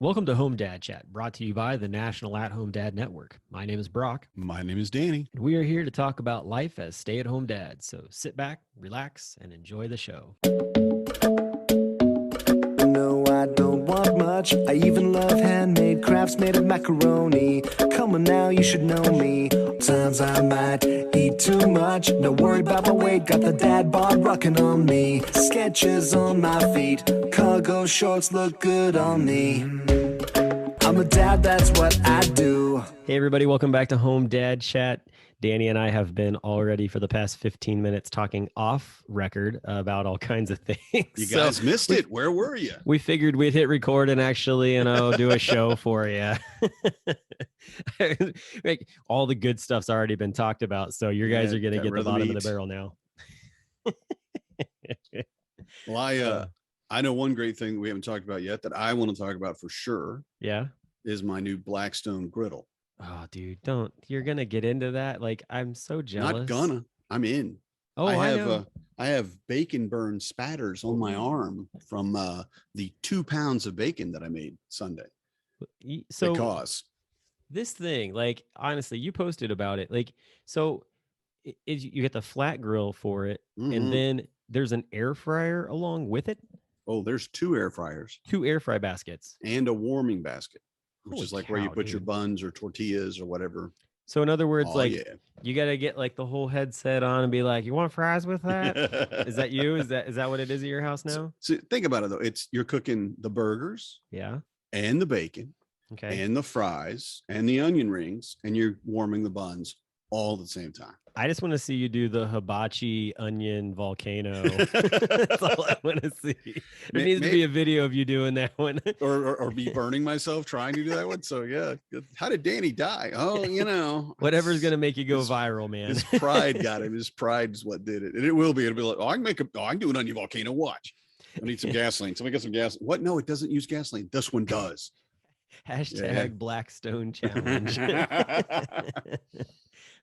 Welcome to Home Dad Chat, brought to you by the National At Home Dad Network. My name is Brock, My name is Danny. and we are here to talk about life as stay at home dads. So sit back, relax, and enjoy the show. No, I don't want much. I even love handmade crafts made of macaroni. Come on now, you should know me. Times I might eat too much. No worry about my weight, got the dad bod rocking on me. Sketches on my feet, cargo shorts look good on me. I'm a dad, that's what I do. Hey, everybody, welcome back to Home Dad Chat. Danny and I have been already for the past 15 minutes talking off record about all kinds of things. You guys missed it. Where were you? We figured we'd hit record and actually, do a show for you. Like, all the good stuff's already been talked about, so you guys are going to get the bottom of the barrel now. Well, I know one great thing that we haven't talked about yet that I want to talk about for sure. Yeah. Is my new Blackstone Griddle. Oh, dude, you're going to get into that. Like, I'm so jealous. I'm in. Oh, I have bacon burn spatters on my arm from the 2 pounds of bacon that I made Sunday. So because this thing, like, honestly, you posted about it. Like, so you get the flat grill for it, and then there's an air fryer along with it. Oh, there's 2 air fryers, 2 air fry baskets, and a warming basket, which Holy is like cow, where you put dude. your buns or tortillas or whatever. So in other words, yeah. You got to get like the whole headset on and be like, you want fries with that? Is that you? Is that what it is at your house now? So think about it though. You're cooking the burgers, Yeah, and the bacon, okay, and the fries, and the onion rings, and you're warming the buns all at the same time. I just want to see you do the hibachi onion volcano. That's all I want to see. There needs to be a video of you doing that one. or be burning myself trying to do that one. So yeah. How did Danny die? Oh, whatever's going to make you go viral, man. His pride got him. His pride is what did it. And it'll be like, I can do an onion volcano. Watch. I need some gasoline. Somebody get some gas. What? No, it doesn't use gasoline. This one does. Hashtag Blackstone Challenge.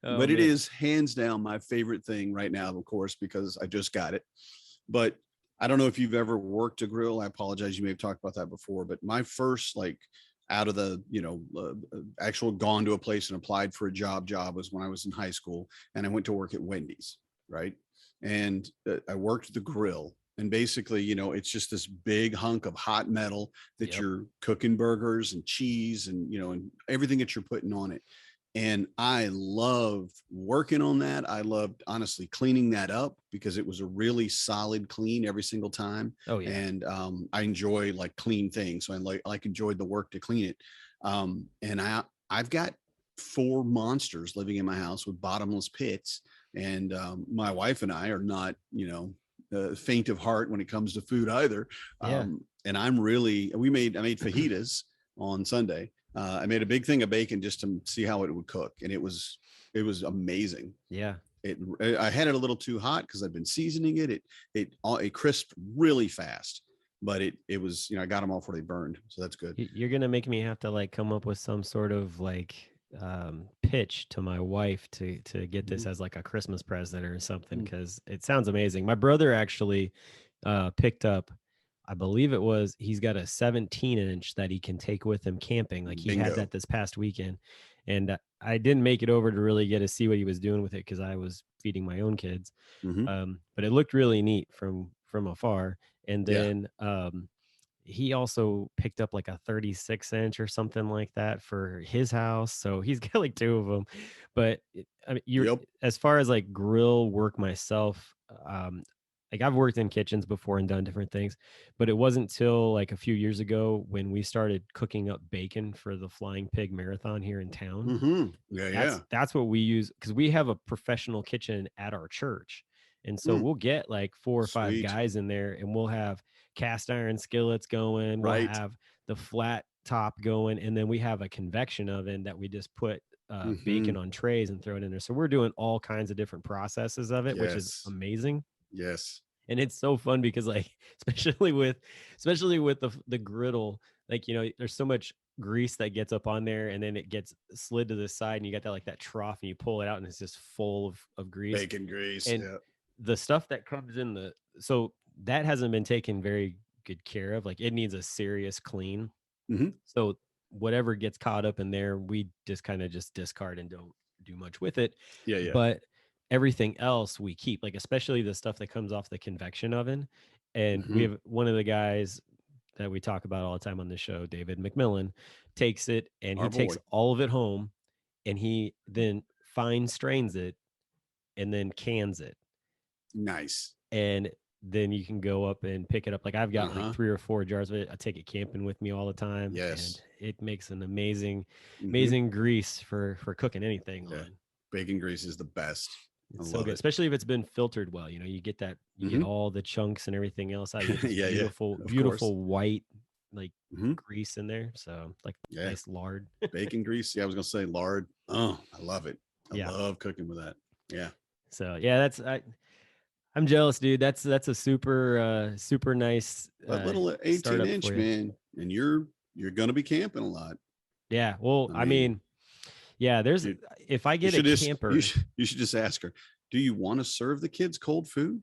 But it is hands down my favorite thing right now, of course, because I just got it. But I don't know if you've ever worked a grill. I apologize. You may have talked about that before, but my first, like, out of the, actual gone to a place and applied for a job was when I was in high school, and I went to work at Wendy's. Right. And I worked the grill, and basically, it's just this big hunk of hot metal that you're cooking burgers and cheese and, and everything that you're putting on it. And I loved working on that. I loved, honestly, cleaning that up because it was a really solid clean every single time. Oh, yeah. And I enjoy like clean things. So I enjoyed the work to clean it. And I've got 4 monsters living in my house with bottomless pits. And my wife and I are not, faint of heart when it comes to food either. And I made fajitas on Sunday. I made a big thing of bacon just to see how it would cook, and it was amazing. Yeah, I had it a little too hot because I've been seasoning it. It crisped really fast, but it was, I got them all before they burned, so that's good. You're gonna make me have to like come up with some sort of like pitch to my wife to get this as like a Christmas present or something, because it sounds amazing. My brother actually picked up, I believe he's got a 17-inch that he can take with him camping. Like he had that this past weekend, and I didn't make it over to really get to see what he was doing with it because I was feeding my own kids. But it looked really neat from afar. And then he also picked up like a 36-inch or something like that for his house. So he's got like 2 of them. But I mean, as far as like grill work myself, like I've worked in kitchens before and done different things, but it wasn't till like a few years ago when we started cooking up bacon for the Flying Pig Marathon here in town. That's what we use, because we have a professional kitchen at our church. And so we'll get like 4 or 5 guys in there, and we'll have cast iron skillets going. We'll have the flat top going. And then we have a convection oven that we just put bacon on trays and throw it in there. So we're doing all kinds of different processes of it, which is amazing. Yes. And it's so fun because, like, especially with the griddle, like, there's so much grease that gets up on there, and then it gets slid to the side, and you got that like that trough, and you pull it out, and it's just full of grease, bacon grease. And the stuff that comes in so that hasn't been taken very good care of. Like, it needs a serious clean. Hmm. So whatever gets caught up in there, we just kind of just discard and don't do much with it. Yeah, yeah. But everything else we keep, like especially the stuff that comes off the convection oven. And we Hmm. have one of the guys that we talk about all the time on the show, David McMillan, takes it and he Our takes boy. all of it home and he then fine strains it and then cans it. Nice. And then you can go up and pick it up. Like I've got like Uh-huh. 3 or 4 jars of it. I take it camping with me all the time, and Yes. it makes an amazing, Hmm. amazing grease for cooking anything Yeah. on. Bacon grease is the best. I It's so love good, it. especially if it's been filtered well. You know, you get that, you get Hmm. all the chunks and everything else out. You get this Yeah, yeah. beautiful, Of course. beautiful white like Hmm. grease in there. So like Yeah. nice lard. Bacon grease. Yeah, I was gonna say lard. Oh, I love it. I Yeah. love cooking with that. Yeah. So yeah, I'm jealous, dude. That's a super super nice But little 18 startup for inch, you. man, and you're gonna be camping a lot. Yeah. Well, I I mean, mean, yeah, there's you if I you get a should just camper, you should just ask her, do you want to serve the kids cold food?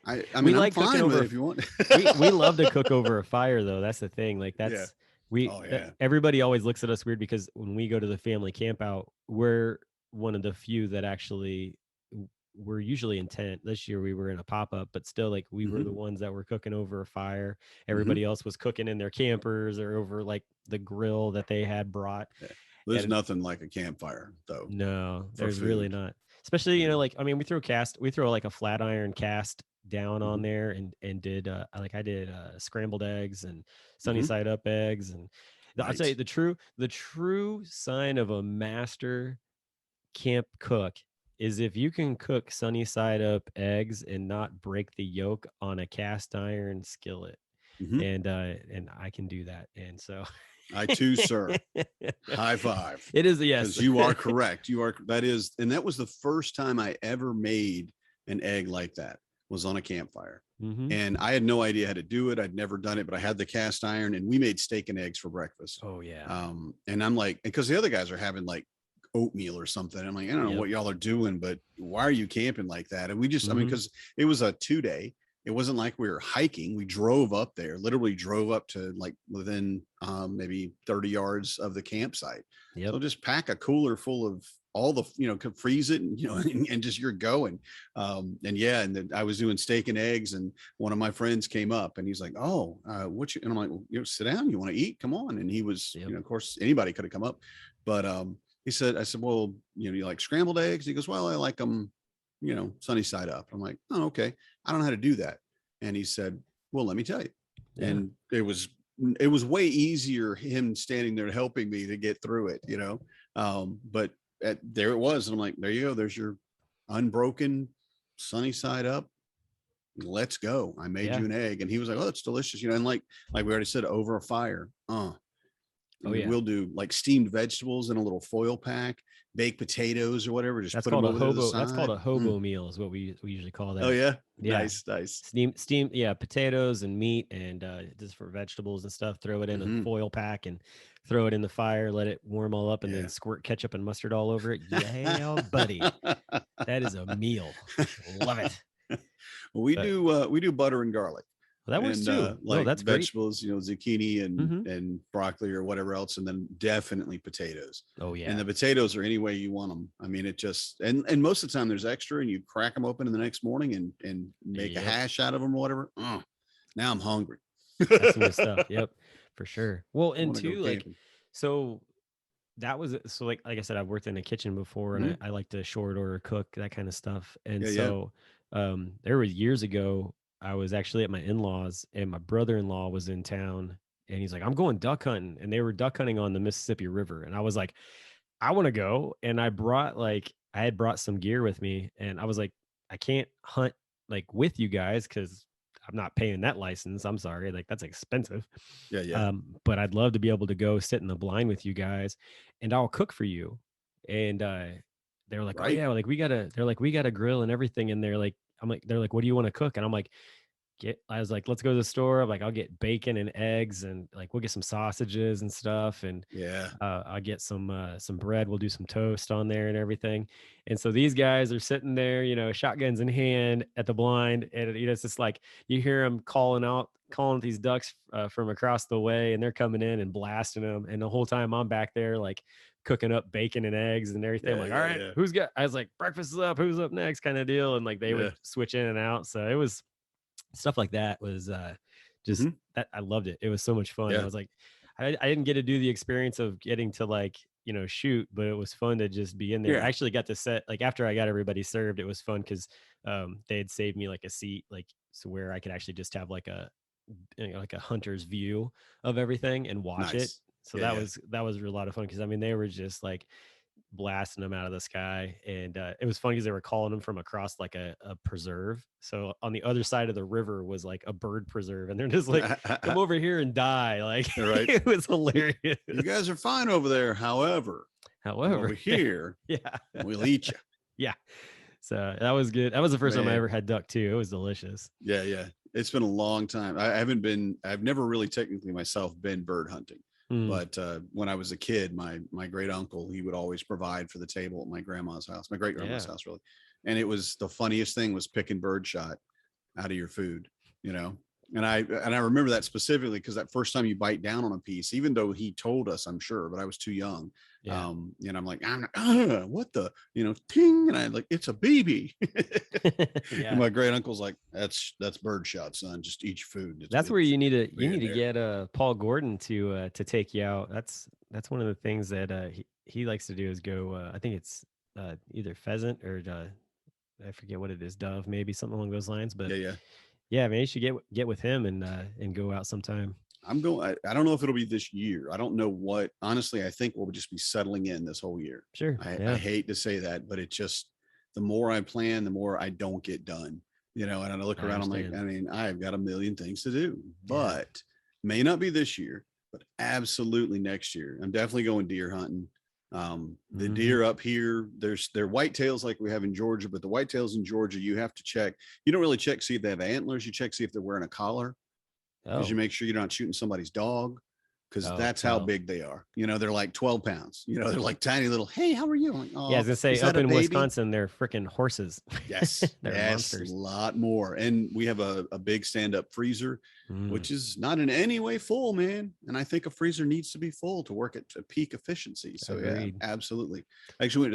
I we mean, I'm like cooking fine with over it if you want. we love to cook over a fire though. That's the thing. Like Yeah. that's Oh yeah. everybody always looks at us weird because when we go to the family camp out, we're one of the few that actually we're usually in tent. This year we were in a pop-up, but still like we were Hmm. the ones that were cooking over a fire. Hmm. Everybody else was cooking in their campers or over like the grill that they had brought. Yeah. There's And nothing like a campfire though no, for there's really food. not. Especially, You know. like I mean, we throw like a flat iron cast down on Hmm. there and did I did scrambled eggs and sunny Hmm. side up eggs and I'll tell you Right. the true sign of a master camp cook is if you can cook sunny side up eggs and not break the yolk on a cast iron skillet. Hmm. And I can do that. And so I too, sir. High five. it is yes. Because you are correct. And that was the first time I ever made an egg like that, was on a campfire. Hmm. And I had no idea how to do it. I'd never done it, but I had the cast iron and we made steak and eggs for breakfast. Oh yeah. And I'm like, because the other guys are having like oatmeal or something. I'm like, I don't know Yep. what y'all are doing, but why are you camping like that? And we just, I mean, Mhm. because it was a 2-day. It wasn't like we were hiking. We drove up there, literally drove up to like within maybe 30 yards of the campsite. Yep. So just pack a cooler full of all the, could freeze it and, and just you're going. And yeah, and then I was doing steak and eggs and one of my friends came up and he's like, oh, what you, and I'm like, well, sit down. You want to eat? Come on. And he was, Yep. of course, anybody could have come up, but I said, well, you like scrambled eggs? He goes, well, I like them, sunny side up. I'm like, oh, okay. I don't know how to do that. And he said, well, let me tell you. Yeah. And it was way easier him standing there helping me to get through it, but there it was. And I'm like, there you go. There's your unbroken sunny side up. Let's go. I made you an egg. And he was like, oh, it's delicious. And like we already said, over a fire. Oh, yeah. We'll do like steamed vegetables in a little foil pack, baked potatoes or whatever. Just That's put called them a over to the hobo. side. That's called a hobo meal, is what we usually call that. Oh yeah, Yeah. nice. Steam, yeah, potatoes and meat and just for vegetables and stuff. Throw it in a foil pack and throw it in the fire. Let it warm all up and then squirt ketchup and mustard all over it. Yeah, buddy, that is a meal. Love it. Well, we do butter and garlic. Well, that works too. Like that's vegetables, great. zucchini and broccoli or whatever else, and then definitely potatoes. Oh yeah. And the potatoes are any way you want them. I mean, it just and most of the time there's extra, and you crack them open in the next morning and make a hash out of them or whatever. Now I'm hungry. That's some good stuff. Yep, for sure. Well, and too, like, camping. so that was so like I said, I've worked in a kitchen before, and I like to short order cook, that kind of stuff. And there was years ago, I was actually at my in-laws and my brother-in-law was in town and he's like, I'm going duck hunting. And they were duck hunting on the Mississippi River. And I was like, I want to go. And I had brought some gear with me and I was like, I can't hunt like with you guys because I'm not paying that license. I'm sorry. Like that's expensive. Yeah. But I'd love to be able to go sit in the blind with you guys and I'll cook for you. And they were like, oh yeah, like we got a grill and everything. And they're like, they're like, what do you want to cook? And I'm like, I was like, let's go to the store. I'm like, I'll get bacon and eggs, and like we'll get some sausages and stuff, and Yeah. I'll get some bread. We'll do some toast on there and everything. And so these guys are sitting there, shotguns in hand at the blind, and it's just like you hear them calling these ducks from across the way, and they're coming in and blasting them. And the whole time I'm back there like cooking up bacon and eggs and everything. I'm like, all right, I was like, breakfast is up, who's up next, kind of deal. And like they would switch in and out. So it was stuff like that was just that I loved it. It was so much fun. I was like, I didn't get to do the experience of getting to like, shoot, but it was fun to just be in there. I actually got to set, like after I got everybody served, it was fun because they had saved me like a seat, like so where I could actually just have like a hunter's view of everything and watch it. So that was a lot of fun because I mean they were just like blasting them out of the sky, and it was funny because they were calling them from across like a preserve. So on the other side of the river was like a bird preserve, and they're just like, come over here and die. Like it was hilarious. You guys are fine over there, however over here we'll eat you. So that was good. That was the first time I ever had duck too. It was delicious. It's been a long time. I've never really technically myself been bird hunting. But when I was a kid, my great uncle, he would always provide for the table at my grandma's house, my great grandma's house, really. And it was the funniest thing was picking birdshot out of your food, And I remember that specifically because that first time you bite down on a piece, even though he told us, I'm sure, but I was too young. I'm like, what the, ting, and I'm like, it's a baby. And my great uncle's like, that's birdshot, son. Just eat your food. That's where you need to get Paul Gordon to take you out. That's one of the things that he likes to do is go. I think it's either pheasant or I forget what it is, dove, maybe something along those lines. But yeah, man, you should get with him and go out sometime. I'm going. I don't know if it'll be this year. I don't know what. Honestly, I think we'll just be settling in this whole year. Sure. I hate to say that, but it just the more I plan, the more I don't get done. And I look around. I'm like, I mean, I've got a million things to do, but may not be this year, but absolutely next year. I'm definitely going deer hunting. The deer up here, they're whitetails like we have in Georgia, but the whitetails in Georgia, you have to check. You don't really check see if they have antlers. You check see if they're wearing a collar. Because you make sure you're not shooting somebody's dog, because that's how big they are. They're like 12 pounds. They're like tiny little. Hey, how are you? Like, I was gonna say up in Wisconsin, they're freaking horses. Yes, they're monsters. A lot more. And we have a big stand-up freezer, which is not in any way full, man. And I think a freezer needs to be full to work at peak efficiency. So Agreed. Yeah, absolutely. I actually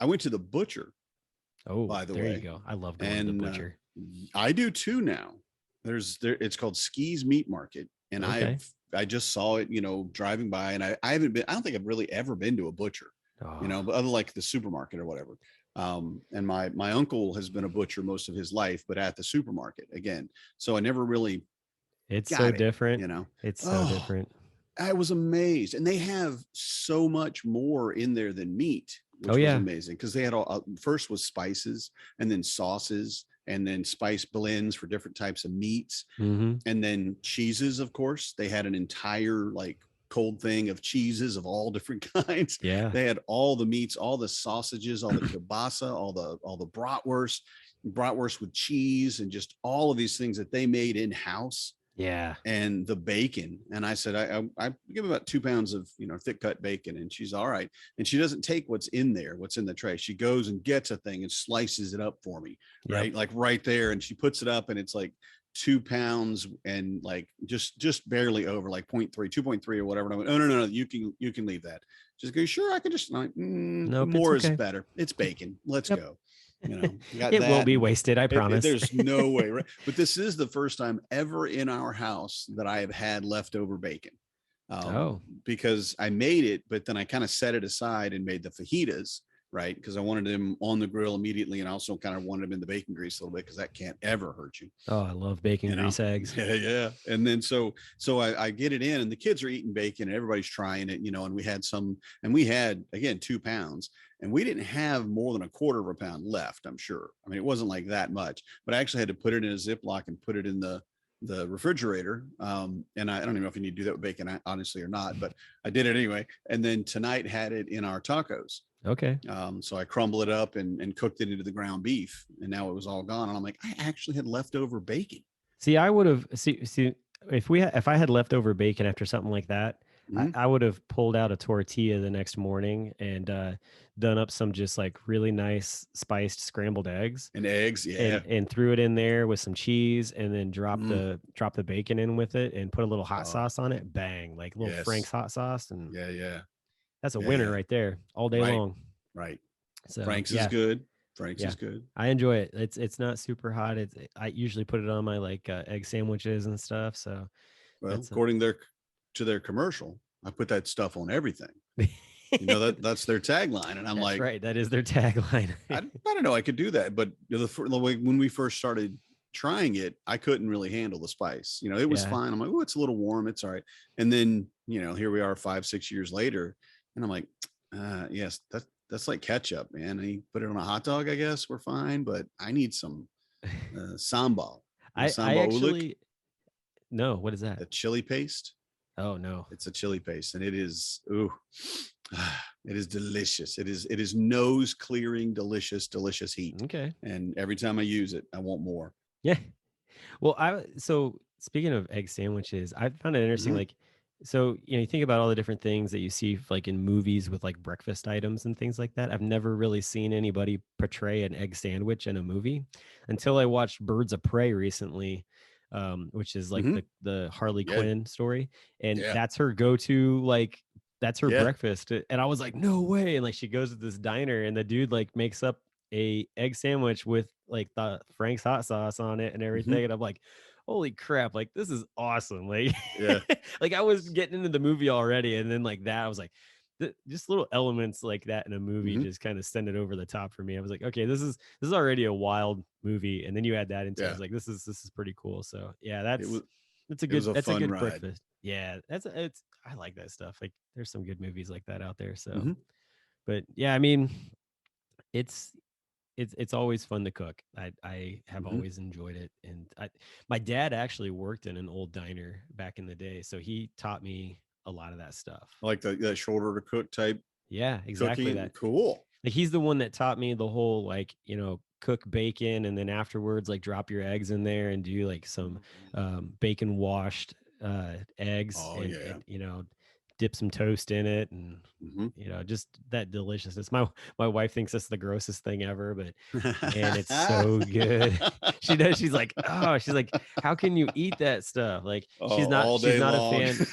went to the butcher. Oh, by the way, there you go. I love going to the butcher. I do too now. It's called Ski's Meat Market, and I just saw it, driving by, and I don't think I've really ever been to a butcher, but other like the supermarket or whatever. And my uncle has been a butcher most of his life, but at the supermarket again. So I never really. It's so different, It's so different. I was amazed, and they have so much more in there than meat, which was amazing because they had first was spices, and then sauces, and then spice blends for different types of meats, and then cheeses. Of course, they had an entire like cold thing of cheeses of all different kinds. They had all the meats, all the sausages, all the kielbasa, all the bratwurst with cheese, and just all of these things that they made in house. And the bacon. And I said, I give about 2 pounds of, thick cut bacon. And she's all right. And she doesn't take what's in the tray. She goes and gets a thing and slices it up for me. Right. Like right there. And she puts it up, and it's like 2 pounds and like just barely over, like 2.3 or whatever. And I went, oh, no, you can leave that. Just go, sure. I can just like, nope, more is better. It's bacon. Let's go. It won't be wasted, I promise. There's no way, right? But this is the first time ever in our house that I have had leftover bacon. Because I made it, but then I kind of set it aside and made the fajitas, right? Because I wanted them on the grill immediately, and I also kind of wanted them in the bacon grease a little bit because that can't ever hurt you. Oh, I love bacon grease eggs. Yeah. And then so I get it in, and the kids are eating bacon, and everybody's trying it, and we had again 2 pounds. And we didn't have more than 1/4 pound left, I'm sure. I mean, it wasn't like that much, but I actually had to put it in a Ziploc and put it in the refrigerator. And I don't even know if you need to do that with bacon, honestly, or not, but I did it anyway. And then tonight had it in our tacos. Okay. So I crumbled it up and cooked it into the ground beef, and now it was all gone. And I'm like, I actually had leftover bacon. See, I would have see if I had leftover bacon after something like that, Mhm. I would have pulled out a tortilla the next morning and done up some just like really nice spiced scrambled eggs And eggs, yeah. and threw it in there with some cheese and then Mm. drop the bacon in with it and put a little hot Oh, sauce on it. Bang, like little Frank's yes. hot sauce, and Yeah, yeah. that's a Yeah, winner yeah. right there all day Right, long. right. So Frank's is yeah, good. Frank's yeah. is good. I enjoy it. It's not super hot. I usually put it on my like egg sandwiches and stuff. So Well, that's according to their commercial, I put that stuff on everything. You know, that's their tagline. And I'm that's like, right. That is their tagline. I don't know, I could do that. But when we first started trying it, I couldn't really handle the spice. You know, it was Yeah. fine. I'm like, oh, it's a little warm. It's all right. And then, you know, here we are 5, 6 years later. And I'm like, yes, that's like ketchup, man. And you put it on a hot dog, I guess we're fine. But I need some sambal. You know, I sambal ulik, actually no. What is that? the chili paste. Oh no. It's a chili paste, and it is it is delicious. It is nose clearing, delicious heat. Okay. And every time I use it, I want more. Yeah. Well, so speaking of egg sandwiches, I found it interesting. Mhm. Like, so you think about all the different things that you see like in movies with like breakfast items and things like that. I've never really seen anybody portray an egg sandwich in a movie until I watched Birds of Prey recently, which is like Mhm. the Harley Yeah, Quinn story, and yeah, that's her go-to like. That's her yeah. breakfast. And I was like, no way. And like she goes to this diner and the dude like makes up a egg sandwich with like the Frank's hot sauce on it and Mhm. everything. And I'm like, holy crap, like this is awesome. Like, Yeah. like I was getting into the movie already. And then like that, I was like, just little elements like that in a movie Mhm. just kind of send it over the top for me. I was like, okay, this is already a wild movie. And then you add that into it. I Yeah. was like, this is pretty cool. So yeah, It was it was a that's a fun good ride. breakfast. Yeah, it's I like that stuff. Like there's some good movies like that out there. So, Mhm. but yeah, I mean, it's it's always fun to cook. I have Mhm. always enjoyed it, and my dad actually worked in an old diner back in the day, so he taught me a lot of that stuff. Like that shorter to cook type Yeah, exactly cooking. that. Cool. Like he's the one that taught me the whole like cook bacon and then afterwards like drop your eggs in there and do like some Mhm. bacon washed eggs Oh yeah. and dip some toast in it and Mhm. just that deliciousness. My wife thinks it's the grossest thing ever, but man, it's so good. She's like, oh, she's like, how can you eat that stuff? Like Oh, all she's day not a long. fan.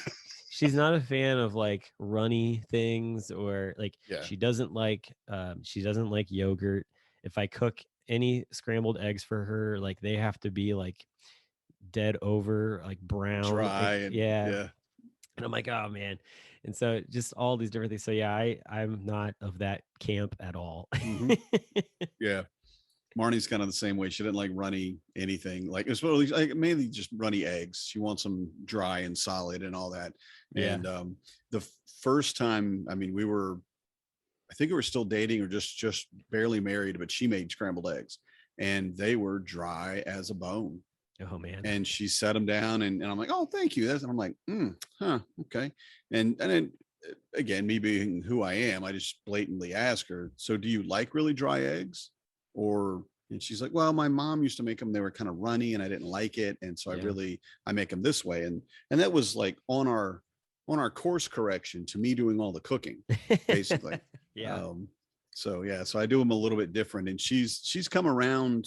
She's not a fan of like runny things or like Yeah. she doesn't like yogurt. If I cook any scrambled eggs for her, like they have to be like dead over, like brown. Dry Like and yeah. yeah. And I'm like, oh man. And so just all these different things. So yeah, I'm not of that camp at all. Mhm. Yeah. Marnie's kind of the same way. She didn't like runny anything, like especially like mainly just runny eggs. She wants them dry and solid and all that. Yeah. And the first time, I mean, I think we were still dating or just barely married, but she made scrambled eggs, and they were dry as a bone. Oh man. And she set them down, and I'm like, oh, thank you. And I'm like, okay. And then again, me being who I am, I just blatantly ask her, so do you like really dry eggs? Or and she's like, well, my mom used to make them. They were kind of runny, and I didn't like it, and so Yeah. I make them this way. And that was like on our course correction to me doing all the cooking, basically. Yeah. Um, so yeah, so I do them a little bit different. And she's come around.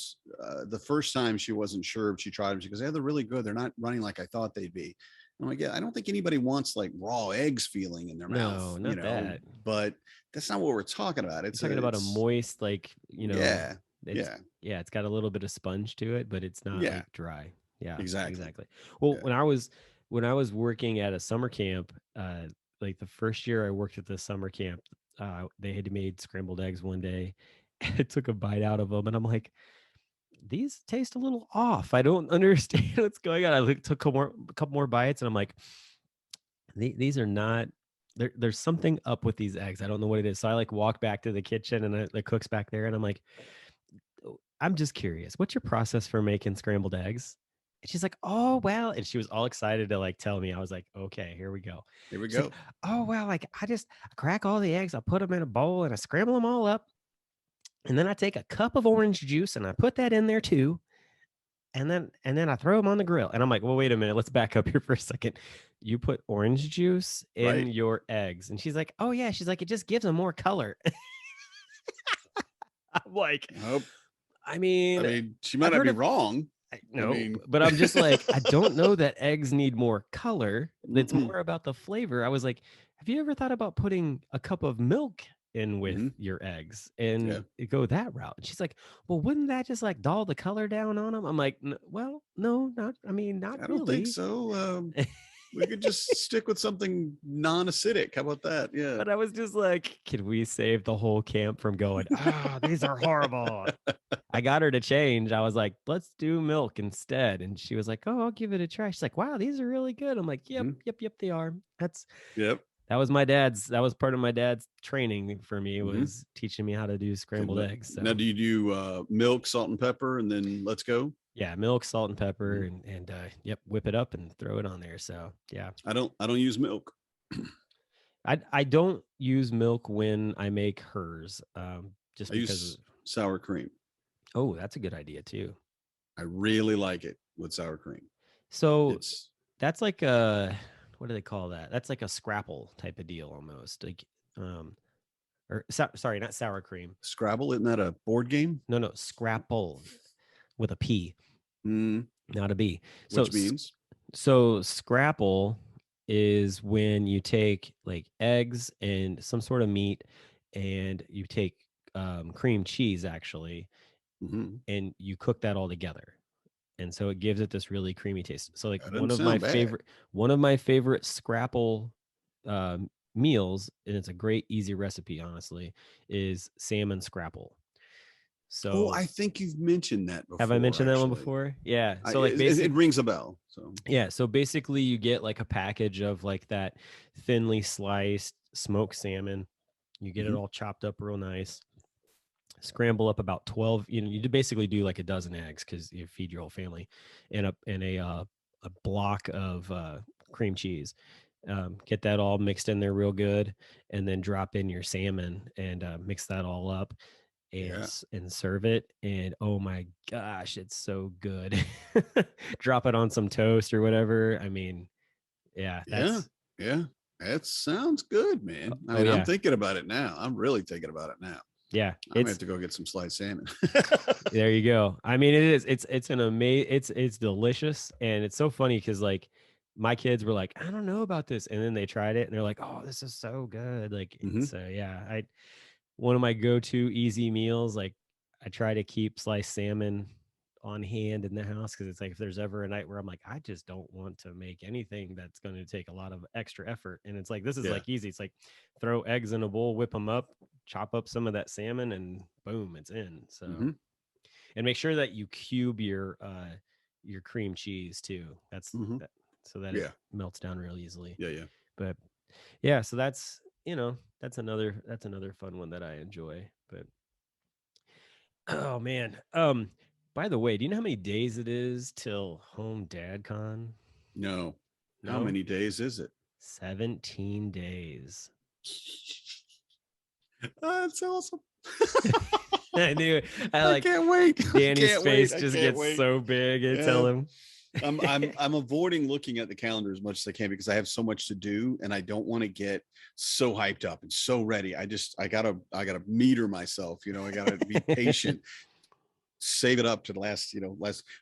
The first time she wasn't sure if she tried them. She goes, yeah, they're really good. They're not running like I thought they'd be. I'm like, yeah, I don't think anybody wants like raw eggs feeling in their No, mouth, you not know. that. But that's not what we're talking about. You're talking about a It's moist, like, yeah, it's yeah, yeah, it's got a little bit of sponge to it, but it's not yeah, like dry. Yeah, exactly. exactly. Well, Yeah. when I was working at a summer camp, like the first year I worked at the summer camp, they had made scrambled eggs one day. And I took a bite out of them, and I'm like, these taste a little off. I don't understand what's going on. I took a couple more bites, and I'm like, these are not there's something up with these eggs. I don't know what it is. So I like walk back to the kitchen and the cook's back there and I'm like, "Oh, I'm just curious. What's your process for making scrambled eggs?" And she's like, "Oh, well," and she was all excited to like tell me. I was like, "Okay, here we go." Here we She's like, go. "Oh, well, like I crack all the eggs, I put them in a bowl and I scramble them all up. And then I take a cup of orange juice and I put that in there too. and then I throw them on the grill. And I'm like, well, wait a minute, let's back up here for a second. You put orange juice in Right. your eggs. And she's like, oh yeah. She's like, it just gives them more color. I'm like, Nope. I I mean, mean, she I've might not heard be of wrong. no, mean, but I'm just like, I don't know that eggs need more color. It's mm-mm. more about the flavor. I was like, have you ever thought about putting a cup of milk in with Mhm. your eggs Yeah. and go that route? And she's like, well, wouldn't that just like dull the color down on them? I'm like, well, no, not, I mean, not I don't think really. so. We could just stick with something non-acidic. How about that? Yeah. But I was just like, can we save the whole camp from going, these are horrible? I got her to change. I was like, let's do milk instead. And she was like, oh, I'll give it a try. She's like, wow, these are really good. I'm like, yep, Mhm. yep, they are. Yep. That was part of my dad's training for me, Mhm. was teaching me how to do Okay, scrambled eggs. now, So do you do milk, salt, and pepper, and then let's go? yeah, milk, salt, and pepper, Mhm. and yep, whip it up and throw it on there. So yeah. I don't use milk. I don't use milk when I make hers. Just I because use sour cream. oh, that's a good idea too. I really like it with sour cream. So It's that's like a, what do they call that? That's like a scrapple type of deal almost. Like sorry, not sour cream. Scrabble. Isn't that a board game? No, scrapple with a P, Mm, not a B. So which means so scrapple is when you take like eggs and some sort of meat, and you take cream cheese actually, mhm, and you cook that all together. And so it gives it this really creamy taste. So like that doesn't sound bad. one of my favorite scrapple meals, and it's a great easy recipe, honestly, is salmon scrapple. Oh, So I think you've mentioned that have I before, mentioned that one actually. before? Yeah. I, So like it rings a bell. So, basically you get like a package of like that thinly sliced smoked salmon. You get it mhm, all chopped up real nice. Scramble up about 12, you basically do like a dozen eggs because you feed your whole family, and a block of cream cheese. Get that all mixed in there real good, and then drop in your salmon and mix that all up, and yeah, and serve it. And oh my gosh, it's so good. Drop it on some toast or whatever. I mean, yeah, yeah, yeah. That sounds good, man. I oh mean, I'm yeah, thinking about it now. I'm really thinking about it now. yeah. I'm gonna have to go get some sliced salmon. There you go. I mean, it is. It's an amazing. It's delicious, and it's so funny because like my kids were like, I don't know about this, and then they tried it, and they're like, oh, this is so good. Like, Hmm. so yeah, I one of my go-to easy meals. Like, I try to keep sliced salmon on hand in the house because it's like if there's ever a night where I'm like, I just don't want to make anything that's going to take a lot of extra effort, and it's like this is Yeah. like easy. It's like throw eggs in a bowl, whip them up, chop up some of that salmon, and boom, it's in. So Hmm. and make sure that you cube your cream cheese too. That's Hmm. that, so that it Yeah. melts down real easily. Yeah. Yeah. But yeah, so that's another fun one that I enjoy. But oh man, by the way, do you know how many days it is till HomeDadCon? No. How No, many days is it? 17 days. That's awesome. I knew. I I like can't wait. I Danny's can't wait. face I just can't gets wait. so big. I Yeah. tell him. I'm avoiding looking at the calendar as much as I can because I have so much to do and I don't want to get so hyped up and so ready. I gotta meter myself, I gotta be patient, save it up to the last,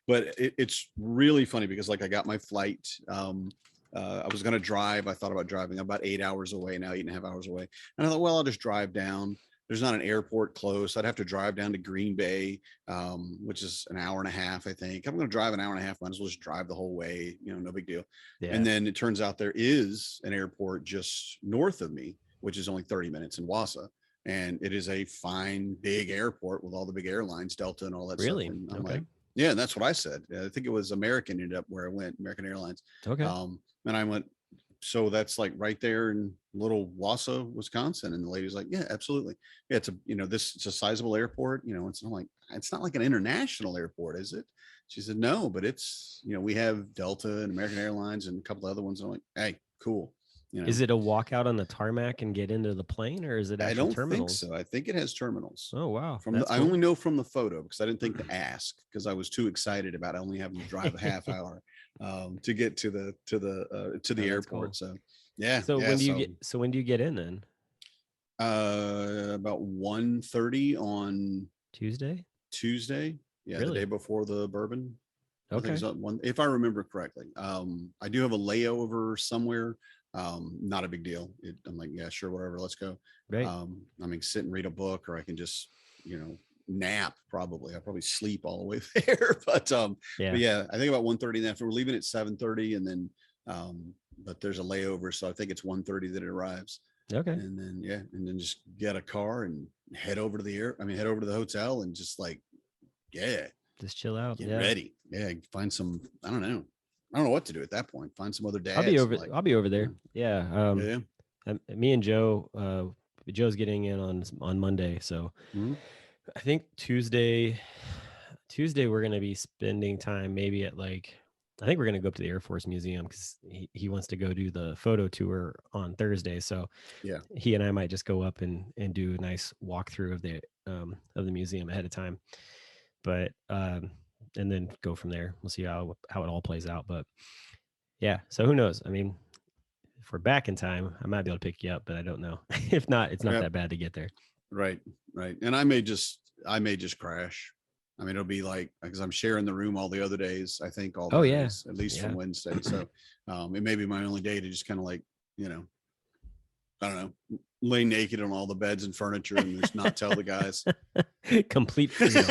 but it's really funny because like I got my flight. I was gonna drive. I thought about driving. I'm about 8 hours away now, 8.5 hours away. And I thought, well, I'll just drive down. There's not an airport close. I'd have to drive down to Green Bay, which is an hour and a half, I think. I'm going to drive an hour and a half. Might as well just drive the whole way, no big deal. Yeah. And then it turns out there is an airport just north of me, which is only 30 minutes in Wausau. And it is a fine, big airport with all the big airlines, Delta and all that Really? stuff. And I'm Okay. like, yeah, and that's what I said. I think it was American ended up where I went, American Airlines. Okay. And I went, so that's like right there in little Wausau, Wisconsin. And the lady's like, yeah, absolutely. Yeah, it's a sizable airport, and I'm like, it's not like an international airport, is it? She said, no, but it's, we have Delta and American Airlines and a couple of other ones. And I'm like, hey, cool. You know, Is it a walkout on the tarmac and get into the plane, or is it I actual don't terminals? think so. I think it has terminals. Oh wow, From that's I cool. only know from the photo because I didn't think to ask because I was too excited about only having to drive a half hour to get to the Oh, airport. cool. So yeah, So yeah. when do you get in then? About 1:30 on Tuesday? Tuesday. Yeah, the day Really? before the bourbon. I think Okay. it's one, if I remember correctly. I do have a layover somewhere. Not a big deal. I'm like, yeah, sure, whatever, let's go. Right. I mean, sit and read a book, or I can just, nap. Probably, I'll probably sleep all the way there. Yeah. But yeah, I think about 1:30. After we're leaving at 7:30, and then, but there's a layover, so I think it's 1:30 that it arrives. Okay. And then and then just get a car and head over to head over to the hotel and just like, yeah, Just chill out. get Yeah. ready. Yeah, find some. I don't know what to do at that point. Find some other dads. I'll be over there. Yeah. Yeah. Me and Joe. Joe's getting in on Monday, so Mhm. I think Tuesday we're gonna be spending time maybe at I think we're gonna go up to the Air Force Museum because he wants to go do the photo tour on Thursday. So Yeah. he and I might just go up and do a nice walkthrough of the museum ahead of time. But and then go from there. We'll see how it all plays out. But yeah, so who knows? I mean, if we're back in time, I might be able to pick you up, but I don't know. If not, it's not Yep. that bad to get there. Right. And I may just crash. I mean, it'll be like, because I'm sharing the room all the other days. I think all the days, at least from Wednesday. So it may be my only day to just kind of like, I don't know, lay naked on all the beds and furniture and just not tell the guys. Complete freedom.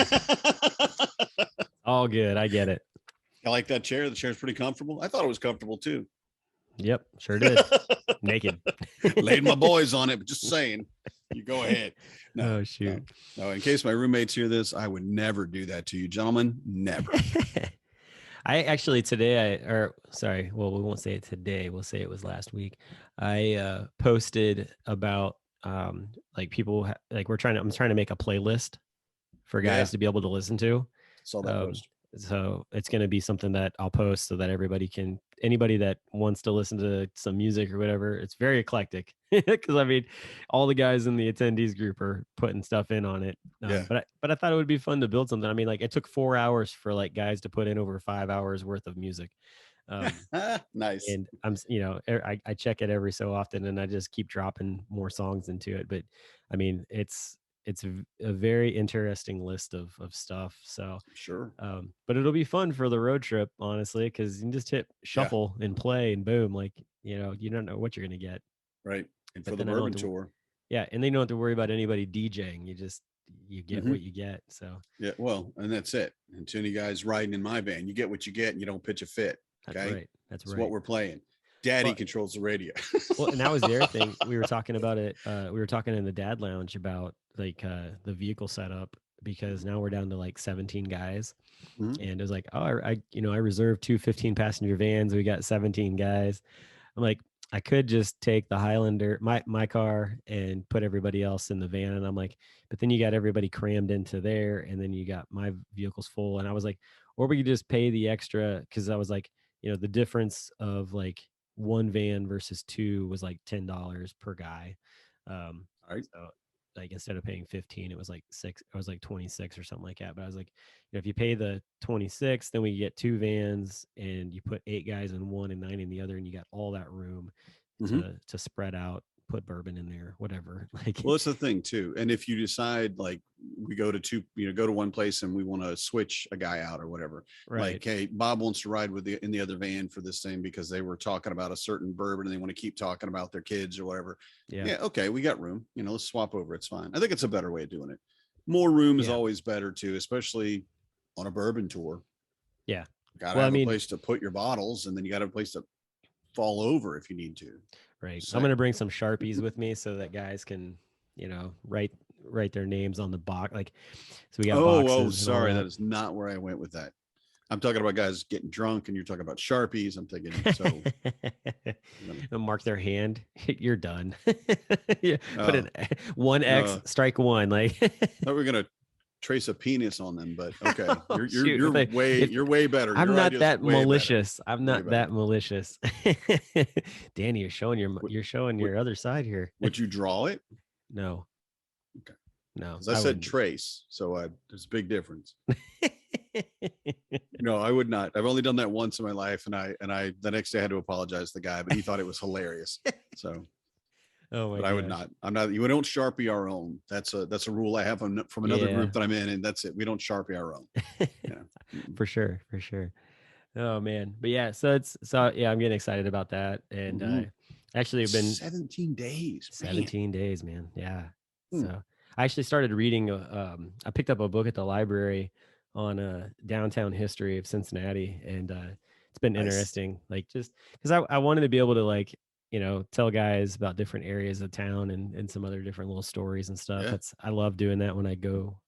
All good. I get it. I like that chair. The chair's pretty comfortable. I thought it was comfortable too. Yep, sure did. Naked. Laid my boys on it, but just saying. You go ahead. No, oh shoot. No, in case my roommates hear this, I would never do that to you, gentlemen. Never. I actually we won't say it today. We'll say it was last week. I posted about like people like I'm trying to make a playlist for guys to be able to listen to. Saw that post. So it's going to be something that I'll post so that anybody that wants to listen to some music or whatever, it's very eclectic because I mean, all the guys in the attendees group are putting stuff in on it. But I thought it would be fun to build something. I mean, like it took 4 hours for like guys to put in over 5 hours worth of music. Nice. And I check it every so often and I just keep dropping more songs into it. But I mean, it's a very interesting list of stuff. So sure. But it'll be fun for the road trip, honestly, because you can just hit shuffle and play and boom, like, you don't know what you're going to get. Right. And for the bourbon tour. Yeah. And they don't have to worry about anybody DJing. You get what you get. So yeah. Well, and that's it. And to any guys riding in my van, you get what you get and you don't pitch a fit. Okay. That's right. What we're playing. Daddy controls the radio. Well, and that was the other thing. We were talking about it. We were talking in the dad lounge about like the vehicle setup because now we're down to like 17 guys. Mm-hmm. And it was like, oh, I reserved 2 15-passenger vans. We got 17 guys. I'm like, I could just take the Highlander, my car, and put everybody else in the van. And I'm like, but then you got everybody crammed into there, and then you got my vehicles full. And I was like, or we could just pay the extra because I was like, the difference of like one van versus 2 was like $10 per guy. All right. So like instead of paying 15, it was like 6, it was like 26 or something like that. But I was like, if you pay the 26, then we get 2 vans and you put 8 guys in one and 9 in the other, and you got all that room to spread out, put bourbon in there, whatever. Like, well, it's the thing too. And if you decide like we go to one place and we want to switch a guy out or whatever, right. Like, hey, Bob wants to ride in the other van for this thing because they were talking about a certain bourbon and they want to keep talking about their kids or whatever. Yeah. Okay. We got room, let's swap over. It's fine. I think it's a better way of doing it. More room is always better too, especially on a bourbon tour. Yeah. Gotta have a place to put your bottles, and then you got a place to fall over if you need to. Right. So I'm going to bring some Sharpies with me so that guys can, write their names on the box. Like, so we got boxes. Oh, sorry. That is not where I went with that. I'm talking about guys getting drunk and you're talking about Sharpies. I'm thinking, so mark their hand. You're done. Put an 1X, strike 1. Like, we're going to trace a penis on them, but okay, Oh, you're shoot, you're way better. I'm Your not idea's that way better. malicious. I'm Way not better. that malicious. Danny, you're showing Would, your other side here. would you draw it? No, Okay, no, because I I said wouldn't. trace, so there's a big difference. No, I would not. I've only done that once in my life, and I the next day I had to apologize to the guy, but he thought it was hilarious. So, Oh my but I would gosh. not. I'm not. We don't Sharpie our own. That's a rule I have from another Yeah. group that I'm in, and that's it. We don't Sharpie our own. Yeah. For sure, for sure. Oh man. But yeah, yeah, I'm getting excited about that. And actually have been 17 days. 17 days, man. Yeah. Hmm. So I actually started reading I picked up a book at the library on downtown history of Cincinnati, and it's been Nice. interesting, like just because I wanted to be able to like, tell guys about different areas of town and some other different little stories and stuff. Yeah. I love doing that when I go,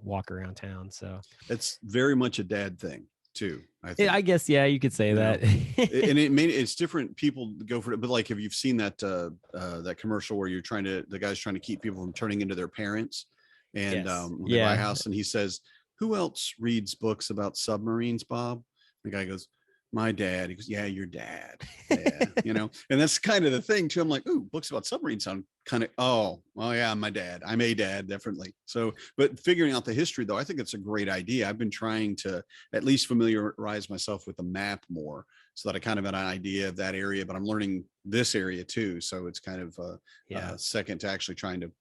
walk around town. So It's very much a dad thing too. I think. I guess, yeah, you could say that. And it's different. People go for it, but like, have you seen that that commercial where the guy's trying to keep people from turning into their parents, and Yes. when they buy a house, and he says, "Who else reads books about submarines, Bob?" The guy goes, "My dad." He goes, "Yeah, your dad." Yeah, and that's kind of the thing too. I'm like, "Ooh, books about submarines sound kind of." Oh, yeah, my dad. I'm a dad, definitely. So, but figuring out the history though, I think it's a great idea. I've been trying to at least familiarize myself with the map more, so that I kind of have an idea of that area. But I'm learning this area too, so it's kind of second to actually trying to,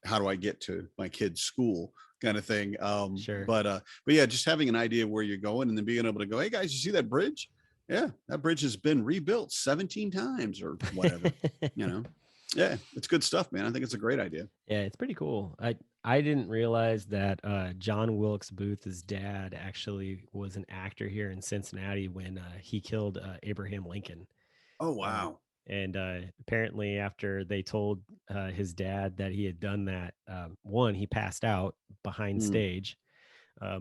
how do I get to my kid's school kind of thing. Sure. But yeah, just having an idea of where you're going, and then being able to go, "Hey guys, you see that bridge? Yeah, that bridge has been rebuilt 17 times or whatever." Yeah, it's good stuff, man. I think it's a great idea. Yeah, it's pretty cool. I didn't realize that John Wilkes Booth's dad actually was an actor here in Cincinnati when he killed Abraham Lincoln. Oh, wow. And apparently, after they told his dad that he had done that, one, he passed out behind stage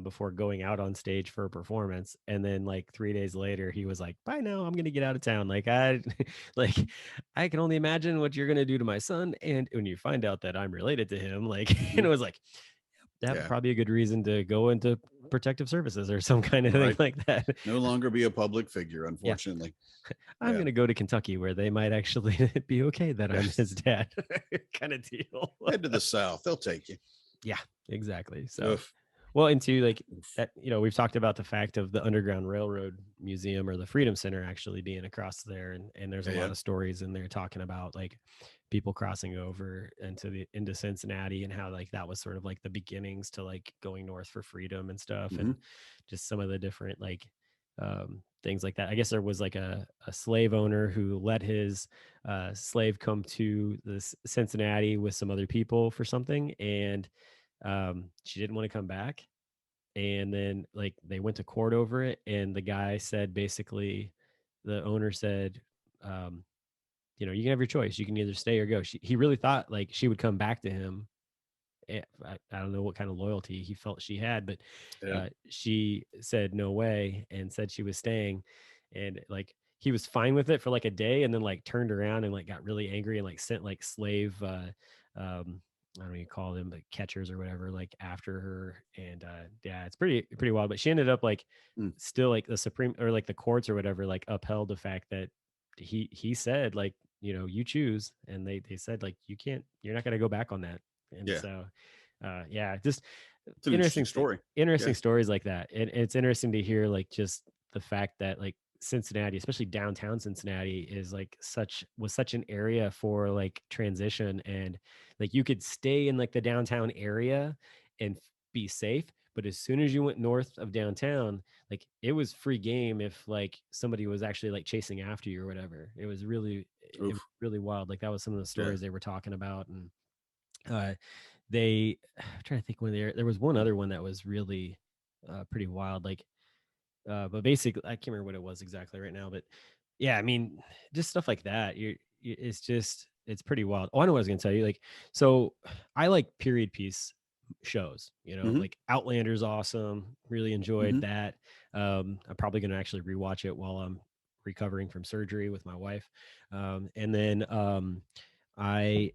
before going out on stage for a performance, and then like 3 days later, he was like, "Bye now, I'm gonna get out of town." Like like I can only imagine what you're gonna do to my son, and when you find out that I'm related to him, like, and it was like, that probably a good reason to go into protective services or some kind of thing like that. No longer be a public figure, unfortunately. I'm going to go to Kentucky where they might actually be okay that I'm his dad kind of deal. Head to the South. They'll take you. Yeah, exactly. So, well, into like that, we've talked about the fact of the Underground Railroad Museum or the Freedom Center actually being across there. And there's a lot of stories in there talking about like people crossing over into Cincinnati and how like that was sort of like the beginnings to like going north for freedom and stuff. And just some of the different like things like that. I guess there was like a slave owner who let his slave come to this Cincinnati with some other people for something, and she didn't want to come back. And then like they went to court over it, and the guy said, basically, the owner said, you can have your choice. You can either stay or go. He really thought like she would come back to him. I don't know what kind of loyalty he felt she had, but she said no way and said she was staying. And like he was fine with it for like a day, and then like turned around and like got really angry and like sent like slave I don't know what you call them, like catchers or whatever, like after her. And yeah, it's pretty wild. But she ended up like still like the Supreme or like the courts or whatever like upheld the fact that he said like, you choose, and they said like you're not going to go back on that. And so just it's an interesting story. Interesting stories like that. And it's interesting to hear like just the fact that like Cincinnati, especially downtown Cincinnati, was such an area for like transition, and like you could stay in like the downtown area and be safe. But as soon as you went north of downtown, like it was free game if like somebody was actually like chasing after you or whatever. It was really wild. Like that was some of the stories they were talking about. And I'm trying to think when there was one other one that was really pretty wild. Like but basically, I can't remember what it was exactly right now, but yeah, I mean, just stuff like that. It's pretty wild. Oh, I know what I was gonna tell you. Like, so I like period piece shows. Like Outlander's awesome. Really enjoyed that. I'm probably gonna actually rewatch it while I'm recovering from surgery with my wife. And then I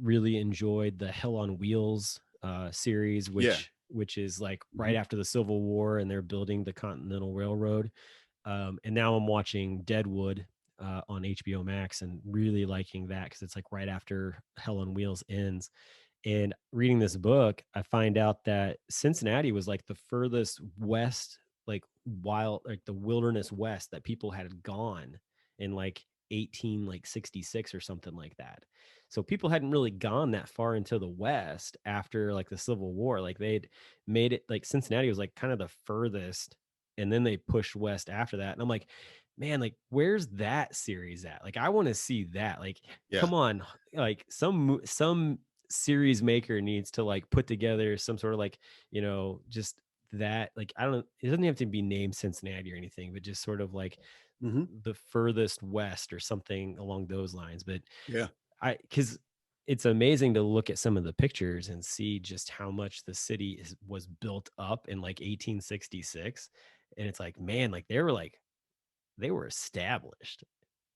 really enjoyed the Hell on Wheels series, which which is like right after the Civil War, and they're building the Continental Railroad. And now I'm watching Deadwood on HBO Max and really liking that because it's like right after Hell on Wheels ends. And reading this book, I find out that Cincinnati was like the furthest west, like wild, like the wilderness west that people had gone in like 66 or something like that. So people hadn't really gone that far into the west after like the Civil War. Like they'd made it, like Cincinnati was like kind of the furthest, and then they pushed west after that. And I'm like, man, like where's that series at? Like I want to see that. Like come on, like some series maker needs to like put together some sort of like, you know, just that, like I don't know, it doesn't have to be named Cincinnati or anything, but just sort of like the furthest west or something along those lines. But because it's amazing to look at some of the pictures and see just how much the city was built up in like 1866. And it's like, man, like they were established,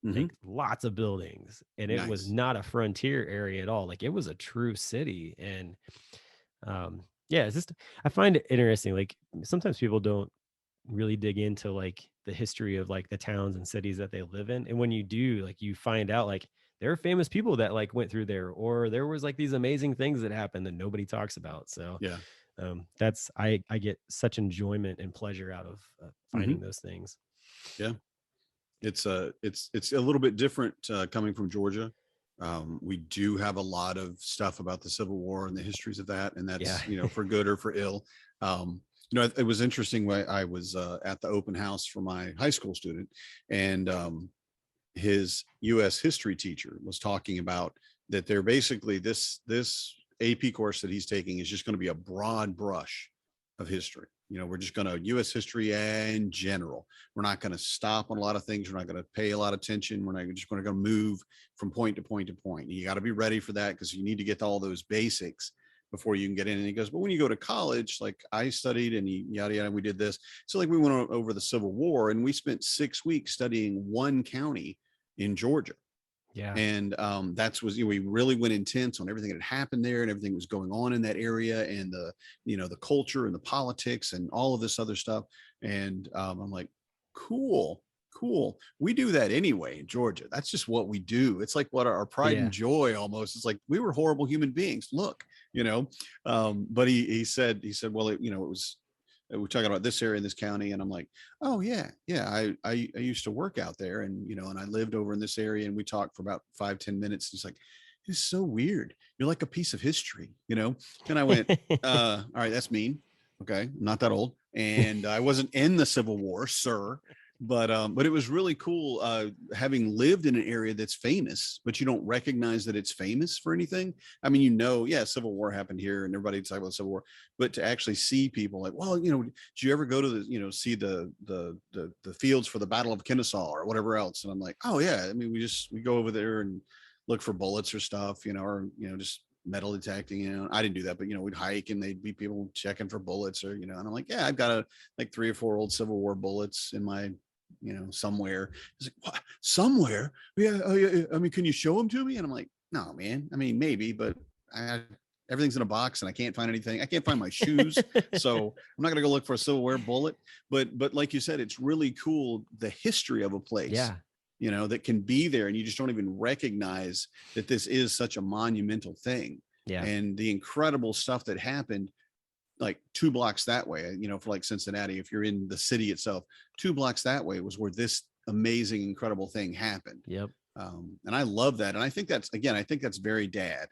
like lots of buildings, and it was not a frontier area at all. Like it was a true city. And yeah, it's just, I find it interesting. Like sometimes people don't really dig into like the history of like the towns and cities that they live in. And when you do, like you find out like there are famous people that like went through there, or there was like these amazing things that happened that nobody talks about. So that's, I get such enjoyment and pleasure out of finding those things. Yeah. It's a little bit different coming from Georgia. We do have a lot of stuff about the Civil War and the histories of that, and that's you know, for good or for ill. You know, it was interesting when I was at the open house for my high school student, and his U.S. history teacher was talking about that they're basically this AP course that he's taking is just going to be a broad brush of history. You know, we're just going to U.S. history in general. We're not going to stop on a lot of things. We're not going to pay a lot of attention. We're not just going to move from point to point to point. You got to be ready for that because you need to get to all those basics before you can get in. And he goes, but when you go to college, like I studied and yada, yada, we did this. So like we went over the Civil War and we spent 6 weeks studying one county in Georgia. Yeah. And that's was, you know, we really went intense on everything that had happened there and everything that was going on in that area, and the, you know, the culture and the politics and all of this other stuff. And I'm like, cool. We do that anyway in Georgia. That's just what we do. It's like what our pride and joy almost. It's like we were horrible human beings. Look, you know. But he said, well, you know, it was, we're talking about this area in this county, and I'm like, oh yeah, I used to work out there, and you know, and I lived over in this area, and we talked for about 5-10 minutes. He's like, it's so weird. You're like a piece of history, you know. And I went, all right, that's mean. Okay, I'm not that old, and I wasn't in the Civil War, sir. But it was really cool having lived in an area that's famous, but you don't recognize that it's famous for anything. I mean, you know, yeah, Civil War happened here, and everybody talks about the Civil War, but to actually see people like, well, you know, did you ever go to the, you know, see the fields for the Battle of Kennesaw or whatever else? And I'm like, oh yeah, I mean, we go over there and look for bullets or stuff, you know, or you know, just metal detecting. You know, I didn't do that, but you know, we'd hike and they'd be people checking for bullets, or you know, and I'm like, yeah, I've got like 3 or 4 old Civil War bullets in my, you know, somewhere. He's like, what? Somewhere? Yeah, oh, yeah. I mean, can you show them to me? And I'm like, no, man. I mean, maybe, but everything's in a box and I can't find anything. I can't find my shoes. So I'm not going to go look for a Civil War bullet. But like you said, it's really cool, the history of a place, you know, that can be there. And you just don't even recognize that this is such a monumental thing. Yeah. And the incredible stuff that happened like 2 blocks that way, you know, for like Cincinnati, if you're in the city itself, 2 blocks that way was where this amazing, incredible thing happened. Yep. And I love that. And I think that's very dad,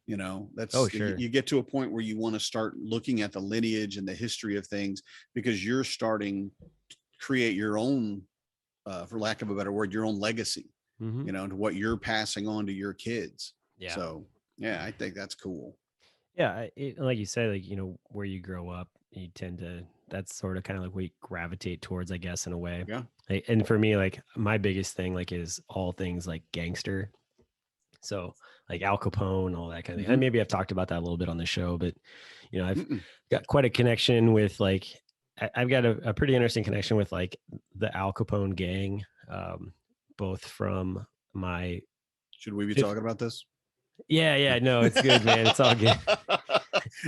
you know, that's, you get to a point where you want to start looking at the lineage and the history of things, because you're starting to create your own, for lack of a better word, your own legacy, you know, to what you're passing on to your kids. Yeah. So yeah, I think that's cool. Yeah, like you said, like, you know, where you grow up, you tend to, that's sort of kind of like what you gravitate towards, I guess, in a way. Yeah. Like, and for me, like my biggest thing, like, is all things like gangster. So like Al Capone, all that kind of thing. And maybe I've talked about that a little bit on the show, but you know, I've got quite a connection with like, I've got a pretty interesting connection with like the Al Capone gang, both from my. Should we be talking about this? Yeah, no, it's good, man. It's all good.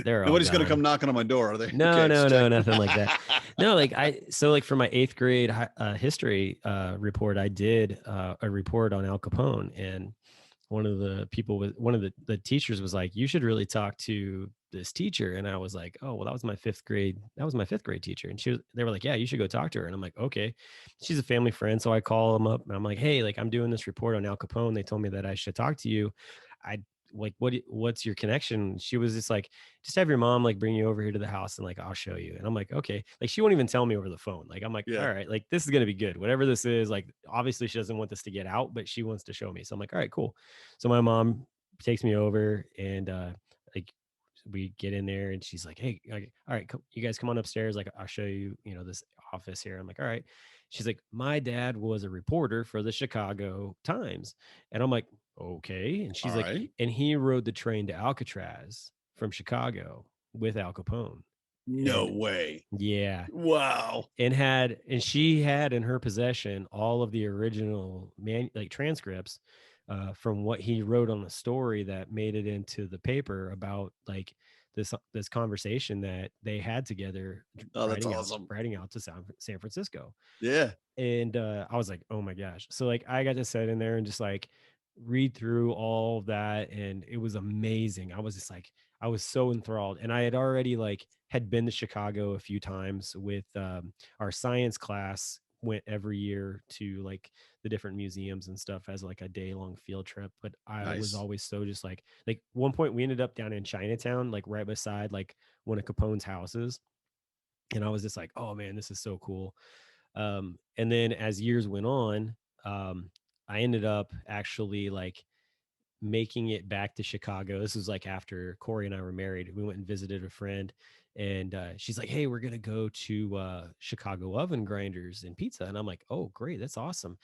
They're all Nobody's going to gone. come knocking on my door, are they? No, Okay, no, just no, checking. nothing like that. No, like so like for my 8th grade history report, I did a report on Al Capone, and one of the people was one of the teachers was like, you should really talk to this teacher. And I was like, oh, well, that was my 5th grade teacher. And they were like, yeah, you should go talk to her. And I'm like, okay. She's a family friend. So I call them up and I'm like, hey, like I'm doing this report on Al Capone. They told me that I should talk to you. I like, what's your connection? She was just like, just have your mom like bring you over here to the house and like I'll show you. And I'm like, okay. Like she won't even tell me over the phone. Like I'm like, Yeah. all right, like this is gonna be good. Whatever this is, like obviously she doesn't want this to get out, but she wants to show me. So I'm like, all right, cool. So my mom takes me over and like we get in there and she's like, hey, all right, you guys come on upstairs. Like I'll show you, this office here. I'm like, all right. She's like, my dad was a reporter for the Chicago Times. And I'm like, okay. And she's All like, right. and he rode the train to Alcatraz from Chicago with Al Capone. No And way. yeah. Wow. And she had in her possession all of the original transcripts from what he wrote on the story that made it into the paper about like this conversation that they had together. Oh, that's awesome. Writing out to San Francisco. Yeah. And I was like, oh my gosh. So like I got to sit in there and just like read through all of that. And it was amazing. I was just like, I was so enthralled. And I had already like had been to Chicago a few times with our science class, went every year to like the different museums and stuff as like a day-long field trip. But I was Nice. always so just like one point we ended up down in Chinatown, like right beside like one of Capone's houses. And I was just like, oh man, this is so cool. And then as years went on, I ended up actually like making it back to Chicago. This was like after Corey and I were married. We went and visited a friend, and she's like, hey, we're gonna go to Chicago Oven Grinders and Pizza. And I'm like, oh great, that's awesome.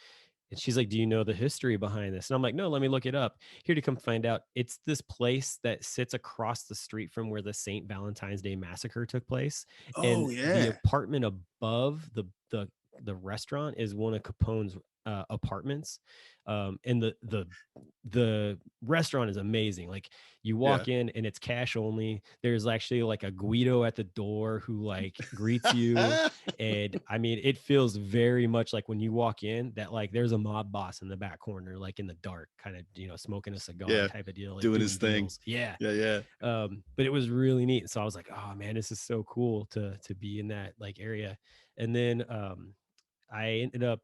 And she's like, do you know the history behind this? And I'm like, no, let me look it up. Here to come find out, it's this place that sits across the street from where the St. Valentine's Day Massacre took place. Oh, And the yeah. apartment above the restaurant is one of Capone's apartments. And the restaurant is amazing. Like you walk in and it's cash only. There's actually like a Guido at the door who like greets you. And I mean, it feels very much like when you walk in that like there's a mob boss in the back corner, like in the dark, kind of, smoking a cigar type of deal, like doing his thing. deals. Yeah. Yeah. But it was really neat. So I was like, oh man, this is so cool to be in that like area. And then I ended up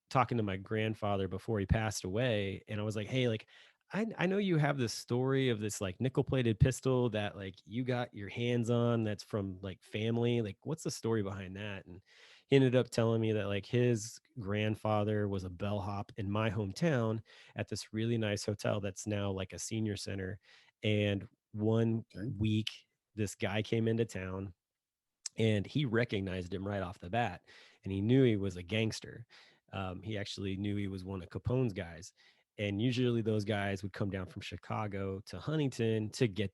talking to my grandfather before he passed away, and I was like, hey, like I know you have this story of this like nickel plated pistol that like you got your hands on that's from like family. Like, what's the story behind that? And he ended up telling me that like his grandfather was a bellhop in my hometown at this really nice hotel that's now like a senior center. And one week, this guy came into town and he recognized him right off the bat, and he knew he was a gangster. He actually knew he was one of Capone's guys, and usually those guys would come down from Chicago to Huntington to get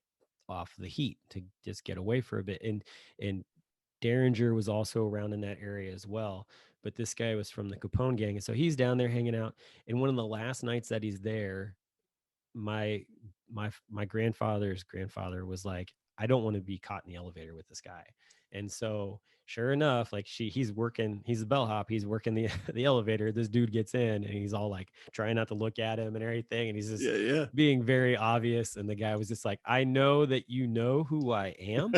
off the heat, to just get away for a bit. And Derringer was also around in that area as well, but this guy was from the Capone gang, and so he's down there hanging out. And one of the last nights that he's there, my my grandfather's grandfather was like, I don't want to be caught in the elevator with this guy. And so sure enough, like he's a bellhop, he's working the the elevator. This dude gets in and he's all like trying not to look at him and everything, and he's just being very obvious. And the guy was just like, I know that you know who I am.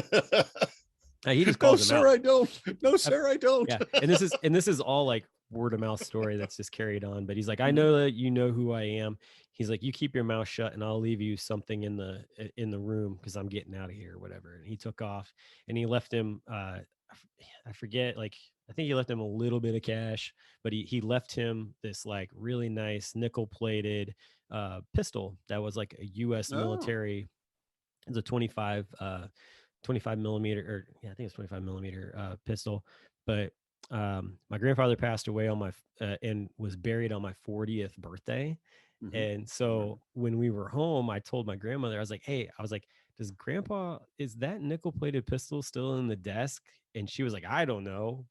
He just calls him out. I don't. No, sir, I don't. Yeah. And this is all like word of mouth story that's just carried on. But he's like, I know that you know who I am. He's like, you keep your mouth shut and I'll leave you something in the room because I'm getting out of here or whatever. And he took off and he left him I forget, like I think he left him a little bit of cash, but he left him this like really nice nickel plated pistol that was like a US military. It's a 25 millimeter, or yeah, I think it's 25 millimeter pistol. But my grandfather passed away on my and was buried on my 40th birthday. And so when we were home, I told my grandmother, I was like, hey, is that nickel plated pistol still in the desk? And she was like, I don't know.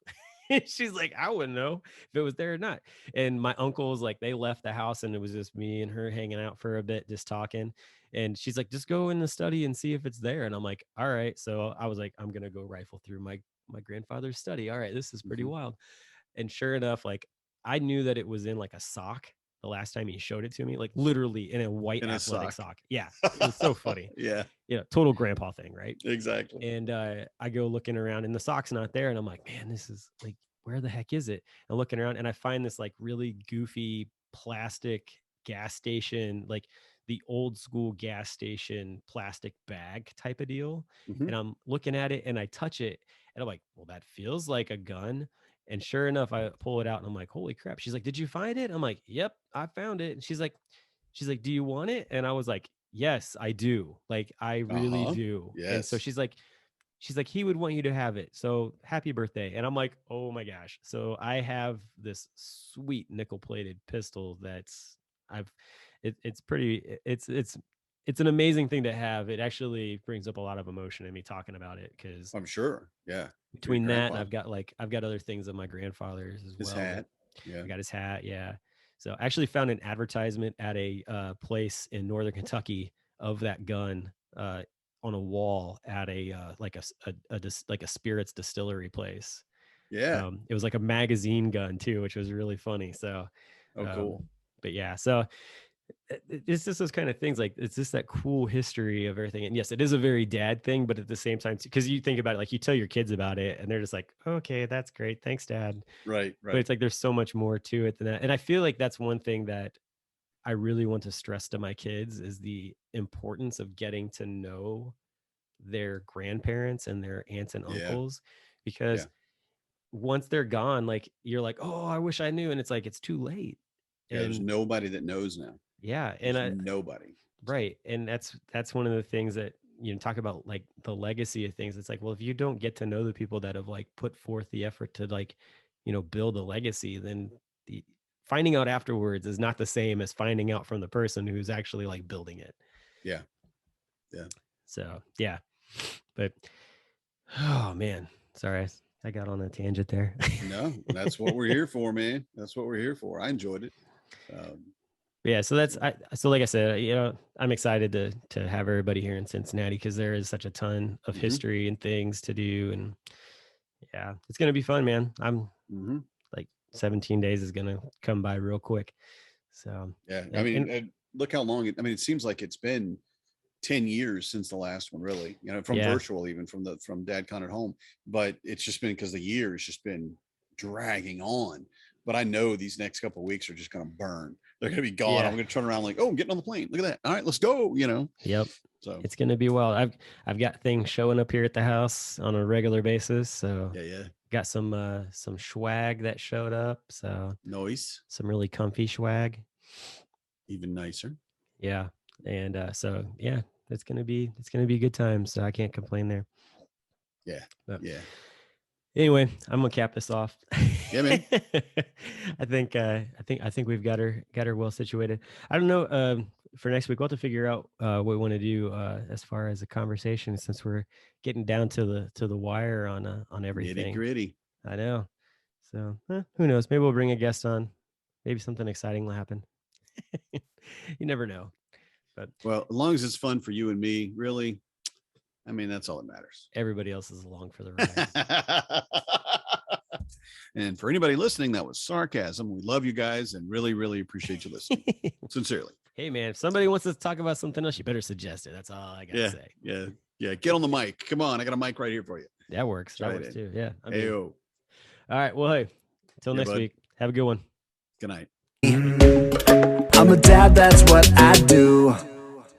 She's like, I wouldn't know if it was there or not. And my uncles, like, they left the house and it was just me and her hanging out for a bit, just talking. And she's like, just go in the study and see if it's there. And I'm like, all right. So I was like, I'm gonna go rifle through my grandfather's study. All right, this is pretty wild. And sure enough, like, I knew that it was in like a sock the last time he showed it to me, like literally in a white athletic sock. Yeah, it was so funny. Yeah, total grandpa thing, right? exactly. And I go looking around and the sock's not there, and I'm like, man, this is like, where the heck is it? I'm looking around and I find this like really goofy plastic gas station, like the old school gas station plastic bag type of deal. And I'm looking at it and I touch it and I'm like, well, that feels like a gun. And sure enough, I pull it out and I'm like, holy crap. She's like, did you find it? I'm like, yep, I found it. And she's like, do you want it? And I was like, yes, I do. Like, I really do. Yes. And so she's like, he would want you to have it. So happy birthday. And I'm like, oh my gosh. So I have this sweet nickel plated pistol that's it's pretty, it's an amazing thing to have. It actually brings up a lot of emotion in me talking about it, because I'm sure. Yeah. Between that and I've got other things of my grandfather's as his well. Hat. Yeah. I got his hat. Yeah. So I actually found an advertisement at a place in Northern Kentucky of that gun on a wall at a like a spirits distillery place. Yeah. It was like a magazine gun too, which was really funny. So cool. But yeah, so it's just those kind of things. Like, it's just that cool history of everything. And yes, it is a very dad thing, but at the same time, because you think about it, like, you tell your kids about it and they're just like, okay, that's great, thanks, Dad. Right. But it's like there's so much more to it than that. And I feel like that's one thing that I really want to stress to my kids, is the importance of getting to know their grandparents and their aunts and uncles, because once they're gone, like, you're like, oh, I wish I knew. And it's like, it's too late. Yeah, there's nobody that knows now. Yeah. And nobody. Right. And that's one of the things that, talk about, like, the legacy of things. It's like, well, if you don't get to know the people that have, like, put forth the effort to, like, build a legacy, then finding out afterwards is not the same as finding out from the person who's actually, like, building it. Yeah. Yeah. So, yeah. But, oh man, sorry, I got on a tangent there. No, that's what we're here for, man. That's what we're here for. I enjoyed it. Yeah, so like I said, I'm excited to have everybody here in Cincinnati, because there is such a ton of history and things to do, and yeah, it's gonna be fun, man. I'm like 17 days is gonna come by real quick. So yeah, look how long it seems like it's been 10 years since the last one, really, from virtual, even from DadCon at home, but it's just been because the year has just been dragging on. But I know these next couple of weeks are just going to burn. They're going to be gone. Yeah. I'm going to turn around like, oh, I'm getting on the plane. Look at that. All right, let's go. Yep. So it's going to be wild. I've got things showing up here at the house on a regular basis. So yeah. Got some swag that showed up. So nice. Some really comfy swag. Even nicer. Yeah. And so yeah, it's gonna be a good time. So I can't complain there. Yeah. But yeah. Anyway, I'm gonna cap this off. Yeah, man. I think we've got her well situated. I don't know. For next week, we'll have to figure out what we want to do as far as a conversation, since we're getting down to the wire on everything. Nitty gritty. I know. So who knows? Maybe we'll bring a guest on. Maybe something exciting will happen. You never know. But well, as long as it's fun for you and me, really, that's all that matters. Everybody else is along for the ride. And for anybody listening, that was sarcasm. We love you guys and really, really appreciate you listening. Sincerely. Hey, man, if somebody wants to talk about something else, you better suggest it. That's all I got to say. Yeah. Get on the mic. Come on. I got a mic right here for you. That works. That works too. Yeah. All right. Well, hey, until next week. Have a good one. Good night. I'm a dad, that's what I do.